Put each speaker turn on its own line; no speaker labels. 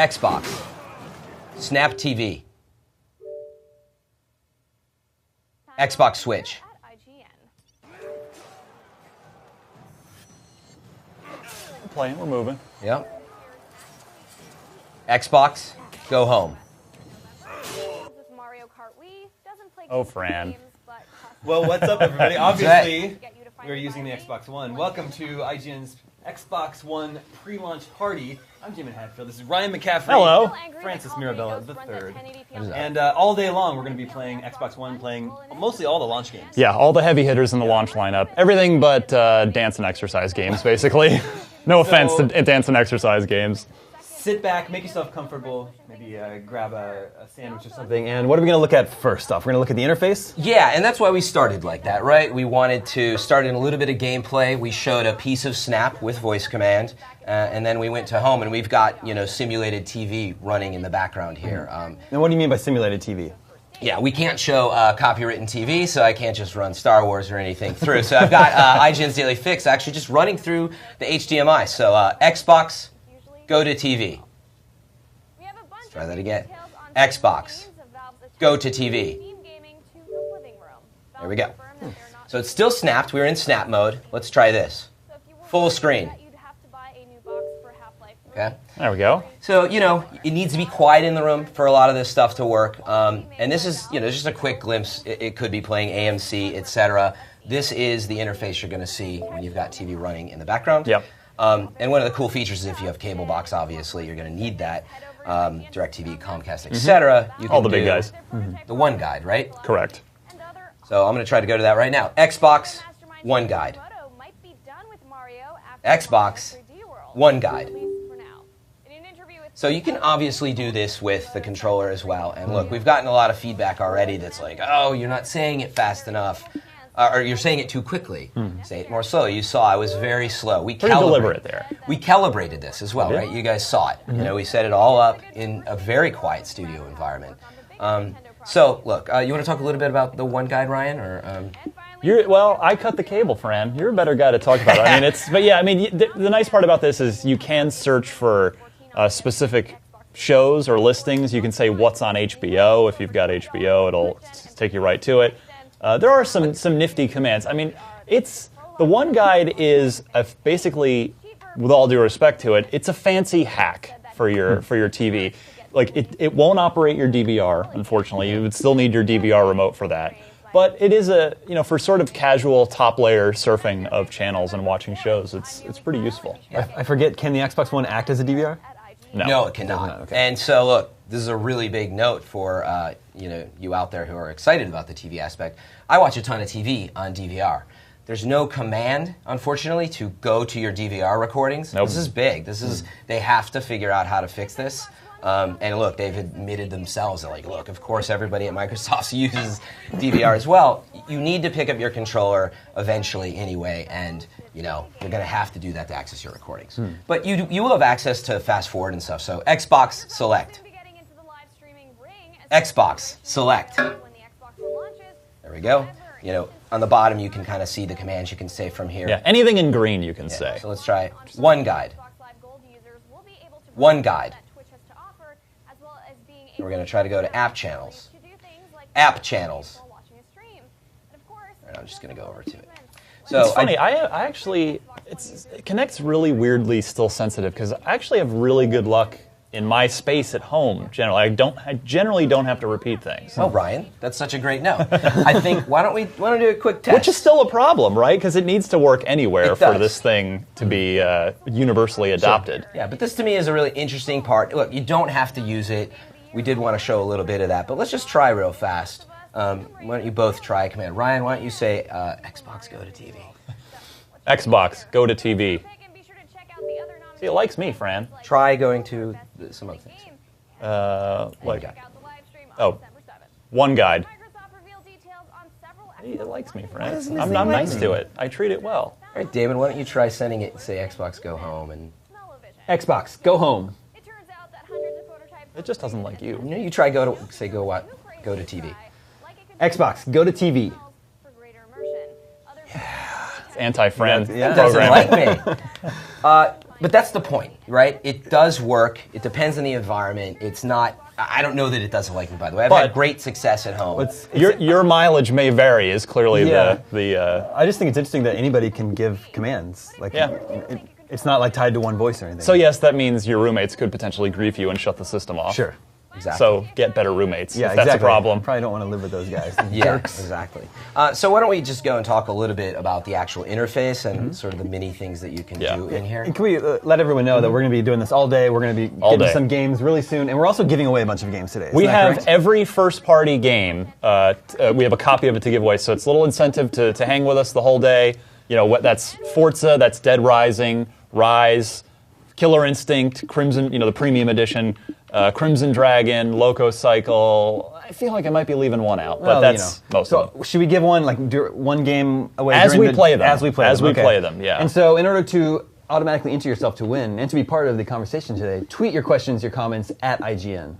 Xbox. Snap TV. Xbox Switch.
We're playing, we're moving.
Yep. Xbox, go home.
Oh, Fran.
Well, what's up, everybody? Obviously, we're using the Xbox One. Welcome to IGN's Xbox One pre-launch party. I'm Jim Hadfield. This is Ryan McCaffrey.
Hello.
Francis Mirabella III. And all day long, we're going to be playing Xbox One, playing mostly all the launch games.
Yeah, all the heavy hitters in the launch lineup. Everything but dance and exercise games, basically. No offense to dance and exercise games.
Sit back, make yourself comfortable, maybe grab a sandwich or something. And what are we going to look at first off? We're going to look at the interface?
Yeah, and that's why we started like that, right? We wanted to start in a little bit of gameplay. We showed a piece of Snap with voice command, and then we went to home, and we've got, simulated TV running in the background here.
And what do you mean by simulated TV?
Yeah, we can't show copywritten TV, so I can't just run Star Wars or anything through. So I've got IGN's Daily Fix actually just running through the HDMI. So Xbox, go to TV. Let's try that again. Xbox, go to TV. There we go. So it's still snapped. We're in snap mode. Let's try this. Full screen. Okay.
There we go.
So, it needs to be quiet in the room for a lot of this stuff to work. And this is, just a quick glimpse. It could be playing AMC, etc. This is the interface you're going to see when you've got TV running in the background.
Yep.
And one of the cool features is if you have cable box, obviously, you're going to need that. DirecTV, Comcast, etc. You can
all the big guys.
The One Guide, right?
Correct.
So I'm going to try to go to that right now. Xbox, One Guide. Xbox, One Guide. So you can obviously do this with the controller as well. And look, we've gotten a lot of feedback already that's like, oh, you're not saying it fast enough. Or you're saying it too quickly. Say it more slowly. You saw I was very slow.
Pretty deliberate there.
We calibrated this as well, right? You guys saw it. We set it all up in a very quiet studio environment. So look, you want to talk a little bit about the One Guide, Ryan? Or
Well, I cut the cable, Fran. You're a better guy to talk about it. The nice part about this is you can search for specific shows or listings. You can say what's on HBO. If you've got HBO, it'll take you right to it. There are some nifty commands. I mean, the One Guide is basically, with all due respect to it, it's a fancy hack for your TV. Like it won't operate your DVR, unfortunately. You would still need your DVR remote for that. But it is for sort of casual top layer surfing of channels and watching shows. It's pretty useful.
I forget. Can the Xbox One act as a DVR?
No, it cannot.
Okay.
And so, look, this is a really big note for you out there who are excited about the TV aspect. I watch a ton of TV on DVR. There's no command, unfortunately, to go to your DVR recordings.
Nope.
This is big. They have to figure out how to fix this. And look, they've admitted themselves. They're like, look, of course everybody at Microsoft uses DVR as well. You need to pick up your controller eventually anyway, and you're going to have to do that to access your recordings. But you will have access to fast forward and stuff. So Xbox select. Xbox select. There we go. On the bottom you can kind of see the commands you can say from here.
Yeah, anything in green you can say.
So let's try One Guide. One Guide. We're going to try to go to App Channels. App Channels. And I'm just going to go over to it. So
It's funny. I actually, it connects really weirdly, still sensitive, because I actually have really good luck in my space at home. Generally, I generally don't have to repeat things.
Oh, Ryan, that's such a great note. I think why don't we do a quick test?
Which is still a problem, right? Because it needs to work anywhere
It
for
does.
this thing to be universly adopted.
Yeah, but this to me is a really interesting part. Look, you don't have to use it. We did want to show a little bit of that, but let's just try real fast. Why don't you both try a command? Ryan, why don't you say Xbox go to TV?
Xbox, go to TV. See, it likes me, Fran.
Try going to some other things.
Like,
Guide.
oh, One Guide. It likes me, Fran. I'm nice to it. I treat it well.
All right, David, why don't you try sending it, say Xbox go home, and
Xbox, go home.
It just doesn't like you.
you try go to TV.
Xbox, go to TV.
It's anti-Fran
Yeah.
Doesn't
programming.
like me. But that's the point, right? It does work. It depends on the environment. It's not. I don't know that it doesn't like me, by the way. I've had great success at home.
Your mileage may vary is clearly the
I just think it's interesting that anybody can give commands. Like, it's not like tied to one voice or anything.
So yes, that means your roommates could potentially grief you and shut the system off.
Sure.
Exactly.
So get better roommates.
Yeah,
if that's
exactly.
a problem.
Probably don't want to live with those guys.
Yeah,
Jerks.
exactly. So why don't we just go and talk a little bit about the actual interface and sort of the mini things that you can do in here?
And can we let everyone know that we're going to be doing this all day? We're going to be getting some games really soon, and we're also giving away a bunch of games today.
We have
correct?
every first-party game. We have a copy of it to give away, so it's a little incentive to hang with us the whole day. You know, that's Forza, that's Dead Rising, Rise, Killer Instinct, Crimson, the premium edition, Crimson Dragon, Loco Cycle. I feel like I might be leaving one out, but that's most of them.
So should we give one one game away
as we play them?
As we play them.
As we play them, yeah.
And so in order to automatically enter yourself to win and to be part of the conversation today, tweet your questions, your comments at IGN.